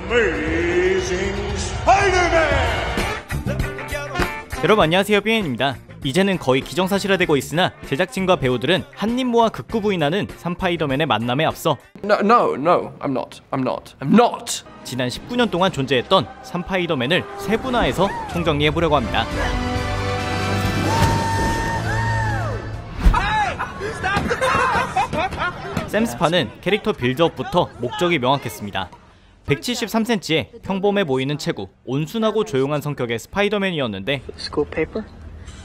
Amazing Spider-Man! 여러분 안녕하세요, 삐엔입니다. 이제는 거의 기정사실화되고 있으나 제작진과 배우들은 한입 모아 극구 부인하는 삼파이더맨의 만남에 앞서 No, I'm not. 지난 19년 동안 존재했던 삼파이더맨을 세분화해서 총정리해보려고 합니다. 샘 스파는 캐릭터 빌드업부터 목적이 명확했습니다. 173cm에 평범해 보이는 체구, 온순하고 조용한 성격의 스파이더맨이었는데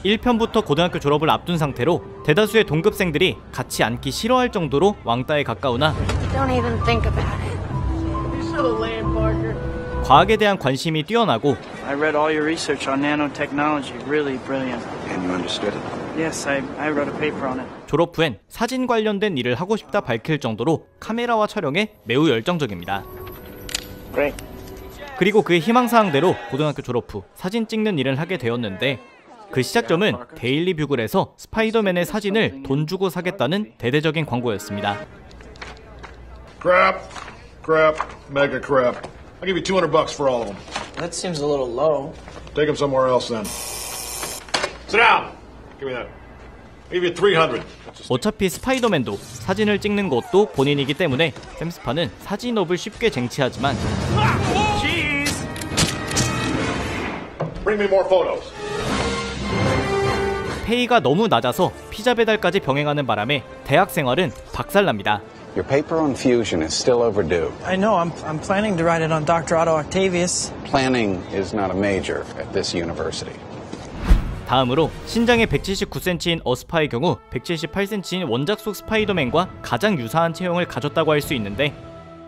1편부터 고등학교 졸업을 앞둔 상태로 대다수의 동급생들이 같이 앉기 싫어할 정도로 왕따에 가까우나 과학에 대한 관심이 뛰어나고 I read all your research on nanotechnology. Really brilliant. And you understood it? Yes, I wrote a paper on it. 졸업 후엔 사진 관련된 일을 하고 싶다 밝힐 정도로 카메라와 촬영에 매우 열정적입니다. Great. 그리고 그의 희망사항대로 고등학교 졸업 후 사진 찍는 일을 하게 되었는데 그 시작점은 데일리 뷰글에서 스파이더맨의 사진을 돈 주고 사겠다는 대대적인 광고였습니다. Crap, mega crap. I'll give you $200 for all of them. That seems a little low. Take them somewhere else then. Sit down. Give me that. I'll give you 300. 어차피 스파이더맨도 사진을 찍는 것도 본인이기 때문에 샘 스파는 사진업을 쉽게 쟁취하지만 Bring me more photos. 페이가 너무 낮아서 피자 배달까지 병행하는 바람에 대학 생활은 박살납니다. Your paper on fusion is still overdue. I know. I'm planning to write it on Dr. Otto Octavius. Planning is not a major at this university. 다음으로 신장이 179cm인 어스파의 경우 178cm인 원작 속 스파이더맨과 가장 유사한 체형을 가졌다고 할 수 있는데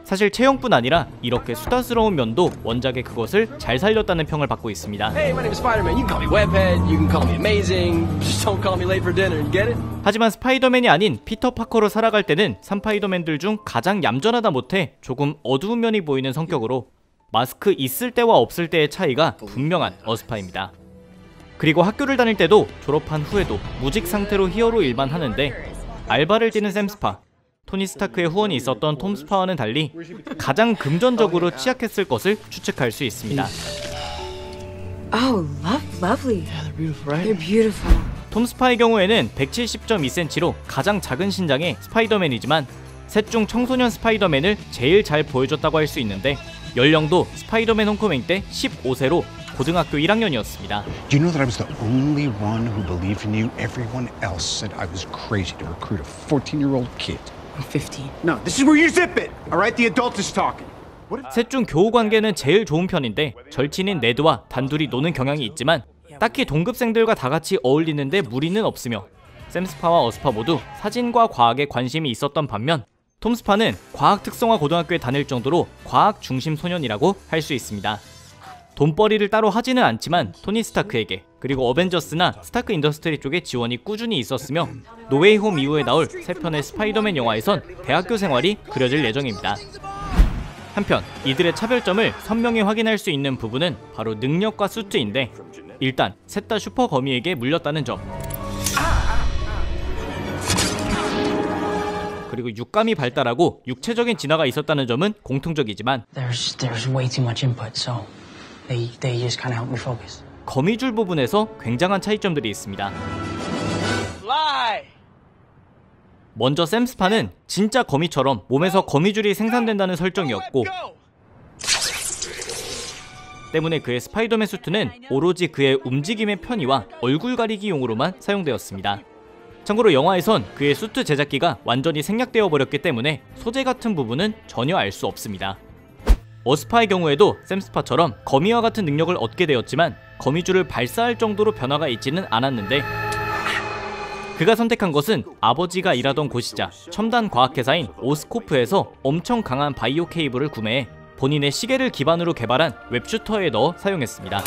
사실 체형뿐 아니라 이렇게 수다스러운 면도 원작의 그것을 잘 살렸다는 평을 받고 있습니다. Hey, my name is Spider-Man. You can call me Webhead. You can call me Amazing. Just don't call me late for dinner. Get it? 하지만 스파이더맨이 아닌 피터 파커로 살아갈 때는 삼파이더맨들 중 가장 얌전하다 못해 조금 어두운 면이 보이는 성격으로 마스크 있을 때와 없을 때의 차이가 분명한 어스파입니다. 그리고 학교를 다닐 때도 졸업한 후에도 무직 상태로 히어로 일만 하는데 알바를 뛰는 샘 스파, 토니 스타크의 후원이 있었던 톰 스파와는 달리 가장 금전적으로 취약했을 것을 추측할 수 있습니다. Oh, lovely. Yeah, they're beautiful, right? They're beautiful. 톰 스파의 경우에는 170.2cm로 가장 작은 신장의 스파이더맨이지만 셋 중 청소년 스파이더맨을 제일 잘 보여줬다고 할 수 있는데 연령도 스파이더맨 홈커밍 때 15세로 고등학교 1학년이었습니다. Do you know that I was the only one who believed in you? Everyone else said I was crazy to recruit a 14-year-old kid. I'm 15. No, this is where you zip it. All right, the adult is talking. 셋 중 교우 관계는 제일 좋은 편인데 절친인 네드와 단둘이 노는 경향이 있지만 딱히 동급생들과 다 같이 어울리는데 무리는 없으며 샘 스파와 어스파 모두 사진과 과학에 관심이 있었던 반면 톰 스파는 과학 특성화 고등학교에 다닐 정도로 과학 중심 소년이라고 할 수 있습니다. 돈벌이를 따로 하지는 않지만 토니 스타크에게 그리고 어벤져스나 스타크 인더스트리 쪽에 지원이 꾸준히 있었으며 노웨이 홈 이후에 나올 3편의 스파이더맨 영화에선 대학교 생활이 그려질 예정입니다. 한편 이들의 차별점을 선명히 확인할 수 있는 부분은 바로 능력과 수트인데 일단 셋 다 슈퍼 거미에게 물렸다는 점, 그리고 육감이 발달하고 육체적인 진화가 있었다는 점은 공통적이지만 There's way too much input, so they just kind of help me focus. 거미줄 부분에서 굉장한 차이점들이 있습니다. Lie. 먼저 샘 스파는 진짜 거미처럼 몸에서 거미줄이 생산된다는 설정이었고 때문에 그의 스파이더맨 수트는 오로지 그의 움직임의 편의와 얼굴 가리기용으로만 사용되었습니다. 참고로 영화에선 그의 수트 제작기가 완전히 생략되어 버렸기 때문에 소재 같은 부분은 전혀 알 수 없습니다. 어스파의 경우에도 샘 스파처럼 거미와 같은 능력을 얻게 되었지만 거미줄을 발사할 정도로 변화가 있지는 않았는데 그가 선택한 것은 아버지가 일하던 곳이자 첨단 과학회사인 오스코프에서 엄청 강한 바이오 케이블을 구매해 본인의 시계를 기반으로 개발한 웹슈터에 넣어 사용했습니다.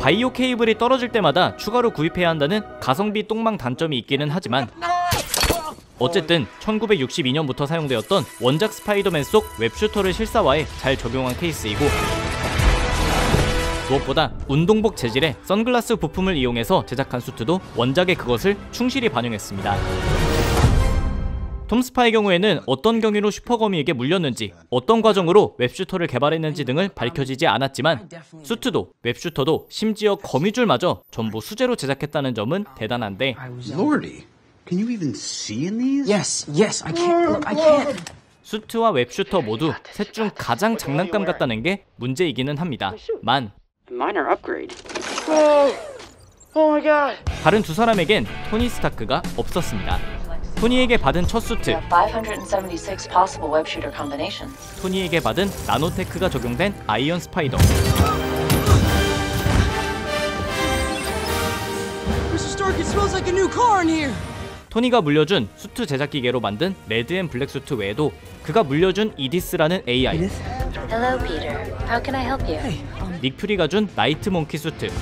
바이오 케이블이 떨어질 때마다 추가로 구입해야 한다는 가성비 똥망 단점이 있기는 하지만 어쨌든 1962년부터 사용되었던 원작 스파이더맨 속 웹슈터를 실사화해 잘 적용한 케이스이고 무엇보다 운동복 재질의 선글라스 부품을 이용해서 제작한 수트도 원작의 그것을 충실히 반영했습니다. 톰 스파의 경우에는 어떤 경위로 슈퍼거미에게 물렸는지, 어떤 과정으로 웹슈터를 개발했는지 등을 밝혀지지 않았지만 수트도 웹슈터도 심지어 거미줄마저 전부 수제로 제작했다는 점은 대단한데 Lordy, can you even see in these? Yes, I can't. Look, I can't. 수트와 웹슈터 모두 셋 중 가장 장난감 같다는 게 문제이기는 합니다. Minor upgrade. 다른 두 사람에겐 토니 스타크가 없었습니다. 토니에게 받은 첫 수트, 576 possible web shooter combinations. 토니에게 받은 나노테크가 적용된 아이언 스파이더. Mr. Stark, it smells like a new car in here. 토니가 물려준 수트 제작 기계로 만든 레드 앤 블랙 수트 외에도 그가 물려준 이디스라는 AI, Hello, Peter. How can I help you? 닉 퓨리가 준 나이트 몽키 수트,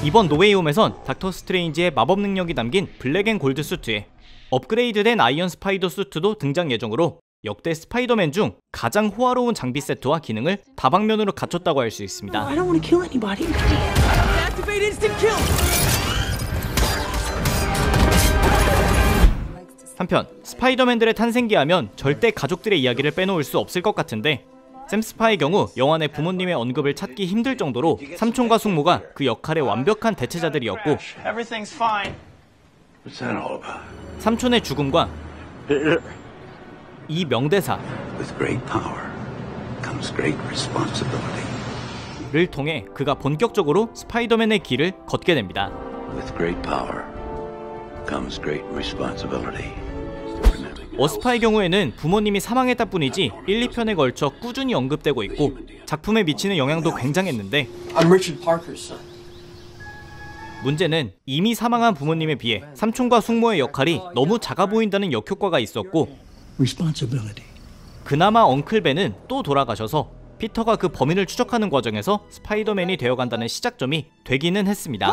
이번 노웨이홈에선 닥터 스트레인지의 마법 능력이 담긴 블랙 앤 골드 수트에 업그레이드된 아이언 스파이더 수트도 등장 예정으로 역대 스파이더맨 중 가장 호화로운 장비 세트와 기능을 다방면으로 갖췄다고 할 수 있습니다. I don't want to kill anybody. Activate instant kill. 한편 스파이더맨들의 탄생기하면 절대 가족들의 이야기를 빼놓을 수 없을 것 같은데 샘 스파의 경우 영화 내 부모님의 언급을 찾기 힘들 정도로 삼촌과 숙모가 그 역할의 완벽한 대체자들이었고 삼촌의 죽음과 이 명대사 를 통해 그가 본격적으로 스파이더맨의 길을 걷게 됩니다. 어스파의 경우에는 부모님이 사망했다 뿐이지 1, 2편에 걸쳐 꾸준히 언급되고 있고 작품에 미치는 영향도 굉장했는데 I'm Richard Parker's son. 문제는 이미 사망한 부모님에 비해 삼촌과 숙모의 역할이 너무 작아 보인다는 역효과가 있었고 Responsibility. 그나마 엉클 벤은 또 돌아가셔서 피터가 그 범인을 추적하는 과정에서 스파이더맨이 되어간다는 시작점이 되기는 했습니다.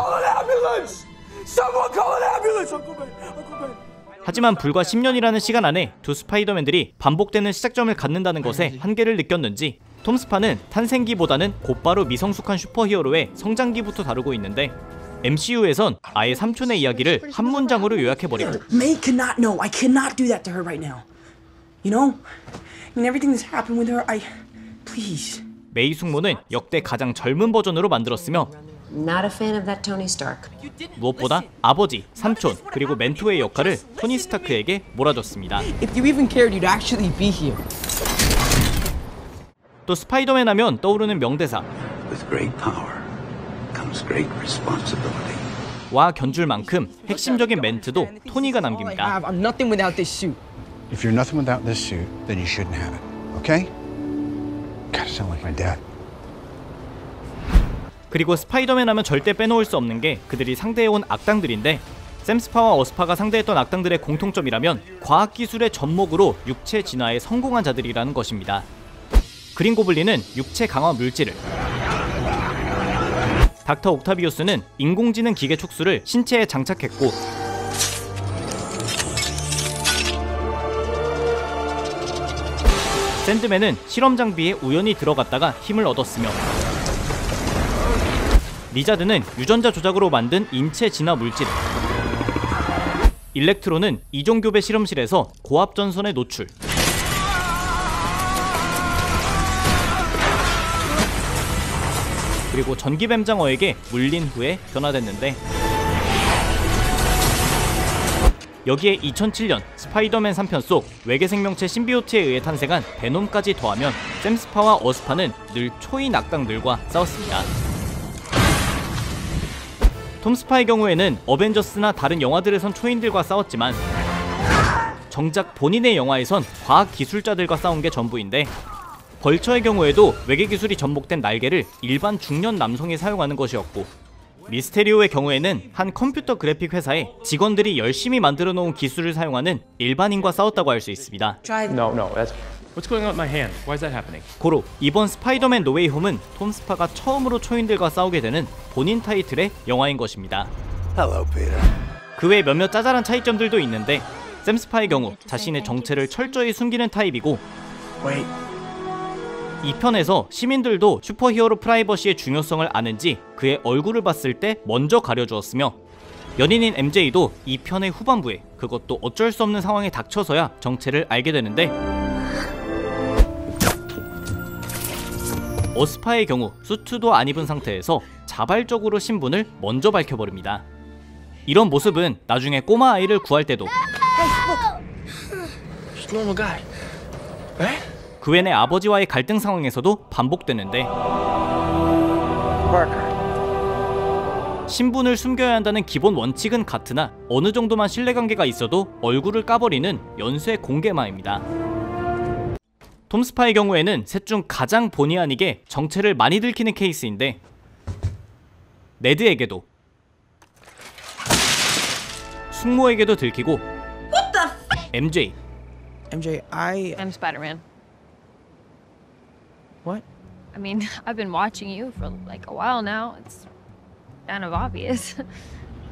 하지만 불과 10년이라는 시간 안에 두 스파이더맨들이 반복되는 시작점을 갖는다는 것에 한계를 느꼈는지 톰 스파는 탄생기보다는 곧바로 미성숙한 슈퍼히어로의 성장기부터 다루고 있는데 MCU에선 아예 삼촌의 이야기를 한 문장으로 요약해버리고 May cannot know. I cannot do that to her right now. You know? I mean, everything that's happened with her, please. 메이 숙모는 역대 가장 젊은 버전으로 만들었으며 Not a fan of that Tony Stark. 무엇보다 아버지, 삼촌, 그리고 멘토의 역할을 토니 스타크에게 몰아줬습니다. If you even cared, you'd actually be here. 또 스파이더맨 하면 떠오르는 명대사 와 견줄 만큼 핵심적인 멘트도 토니가 남깁니다. I'm nothing without this suit. If you're nothing without this suit, then you shouldn't have it. Okay? Gotta sound like my dad. 그리고 스파이더맨 하면 절대 빼놓을 수 없는 게 그들이 상대해온 악당들인데 샘 스파와 어스파가 상대했던 악당들의 공통점이라면 과학기술의 접목으로 육체 진화에 성공한 자들이라는 것입니다. 그린 고블린은 육체 강화 물질을, 닥터 옥타비우스는 인공지능 기계 촉수를 신체에 장착했고 샌드맨은 실험 장비에 우연히 들어갔다가 힘을 얻었으며 리자드는 유전자 조작으로 만든 인체 진화 물질, 일렉트로는 이종교배 실험실에서 고압 전선에 노출, 그리고 전기뱀장어에게 물린 후에 변화됐는데 여기에 2007년 스파이더맨 3편 속 외계 생명체 신비오트에 의해 탄생한 베놈까지 더하면 샘 스파와 어스파는 늘 초인 악당들과 싸웠습니다. 톰 스파의 경우에는 어벤져스나 다른 영화들에선 초인들과 싸웠지만 정작 본인의 영화에선 과학기술자들과 싸운 게 전부인데 벌처의 경우에도 외계기술이 접목된 날개를 일반 중년 남성이 사용하는 것이었고 미스테리오의 경우에는 한 컴퓨터 그래픽 회사에 직원들이 열심히 만들어 놓은 기술을 사용하는 일반인과 싸웠다고 할 수 있습니다. No, that's... What's going on with my hand? Why is that happening? 고로 이번 스파이더맨 노웨이 홈은 톰 스파가 처음으로 초인들과 싸우게 되는 본인 타이틀의 영화인 것입니다. Hello, Peter. 그 외 몇몇 짜잘한 차이점들도 있는데 샘 스파의 경우 자신의 정체를 철저히 숨기는 타입이고 이 편에서 시민들도 슈퍼히어로 프라이버시의 중요성을 아는지 그의 얼굴을 봤을 때 먼저 가려주었으며 연인인 MJ도 이 편의 후반부에 그것도 어쩔 수 없는 상황에 닥쳐서야 정체를 알게 되는데, 어스파의 경우 수트도 안 입은 상태에서 자발적으로 신분을 먼저 밝혀버립니다. 이런 모습은 나중에 꼬마 아이를 구할 때도 그웬의 아버지와의 갈등 상황에서도 반복되는데, 신분을 숨겨야 한다는 기본 원칙은 같으나 어느 정도만 신뢰관계가 있어도 얼굴을 까버리는 연쇄 공개마입니다. 톰 스파의 경우에는 셋 중 가장 본의 아니게 정체를 많이 들키는 케이스인데, 네드에게도 숙모에게도 들키고 MJ MJ, I'm Spider-Man. What? I mean, I've been watching you for like a while now. It's kind of obvious.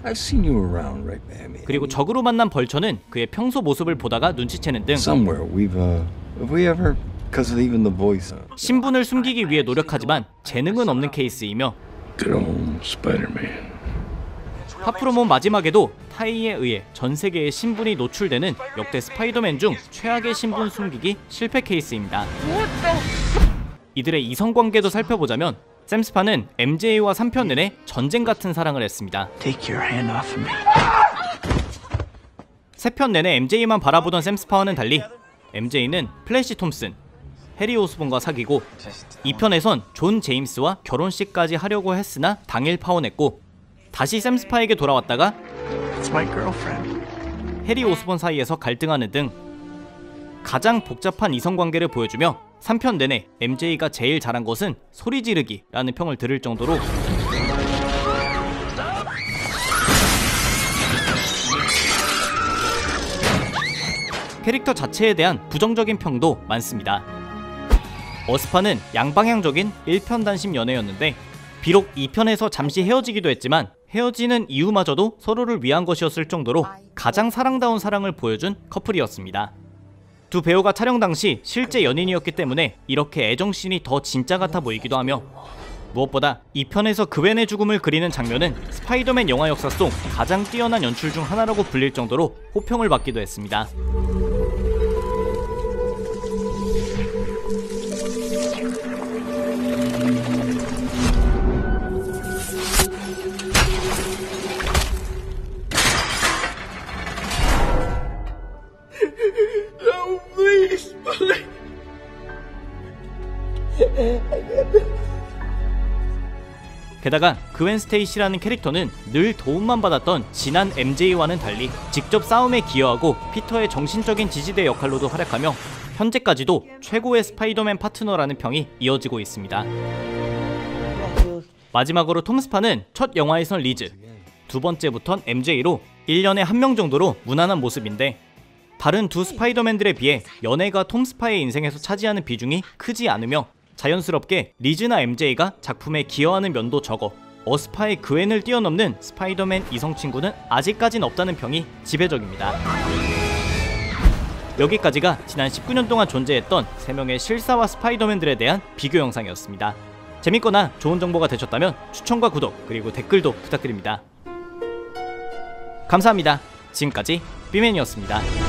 I've seen you around, right, Bambi? 그리고 적으로 만난 벌처는 그의 평소 모습을 보다가 눈치채는 등 Somewhere have we ever, because of even the voice, 신분을 숨기기 위해 노력하지만 재능은 없는 케이스이며, good old Spider-Man. 파프로몬 마지막에도 타이에 의해 전 세계의 신분이 노출되는 역대 스파이더맨 중 최악의 신분 숨기기 실패 케이스입니다. 이들의 이성관계도 살펴보자면 샘 스파는 MJ와 3편 내내 전쟁 같은 사랑을 했습니다. take your hand off of me. 3편 내내 MJ만 바라보던 샘 스파와는 달리 MJ는 플래시 톰슨, 해리 오스본과 사귀고 2편에선 존 제임스와 결혼식까지 하려고 했으나 당일 파혼했고, 다시 샘 스파에게 돌아왔다가 It's my girlfriend. 해리 오스본 사이에서 갈등하는 등 가장 복잡한 이성관계를 보여주며 3편 내내 MJ가 제일 잘한 것은 소리 지르기라는 평을 들을 정도로 캐릭터 자체에 대한 부정적인 평도 많습니다. 어스파는 양방향적인 1편 단심 연애였는데, 비록 2편에서 잠시 헤어지기도 했지만 헤어지는 이유마저도 서로를 위한 것이었을 정도로 가장 사랑다운 사랑을 보여준 커플이었습니다. 두 배우가 촬영 당시 실제 연인이었기 때문에 이렇게 애정씬이 더 진짜 같아 보이기도 하며, 무엇보다 2편에서 그웬의 죽음을 그리는 장면은 스파이더맨 영화 역사 속 가장 뛰어난 연출 중 하나라고 불릴 정도로 호평을 받기도 했습니다. 게다가 그웬 스테이시라는 캐릭터는 늘 도움만 받았던 진한 MJ와는 달리 직접 싸움에 기여하고 피터의 정신적인 지지대 역할로도 활약하며 현재까지도 최고의 스파이더맨 파트너라는 평이 이어지고 있습니다. 마지막으로 톰 스파는 첫 영화에선 리즈, 두 번째부턴 MJ로 1년에 1명 정도로 무난한 모습인데, 다른 두 스파이더맨들에 비해 연애가 톰 스파의 인생에서 차지하는 비중이 크지 않으며 자연스럽게 리즈나 MJ가 작품에 기여하는 면도 적어 어스파의 그웬을 뛰어넘는 스파이더맨 이성친구는 아직까진 없다는 평이 지배적입니다. 여기까지가 지난 19년 동안 존재했던 3명의 실사와 스파이더맨들에 대한 비교 영상이었습니다. 재밌거나 좋은 정보가 되셨다면 추천과 구독 그리고 댓글도 부탁드립니다. 감사합니다. 지금까지 삐맨이었습니다.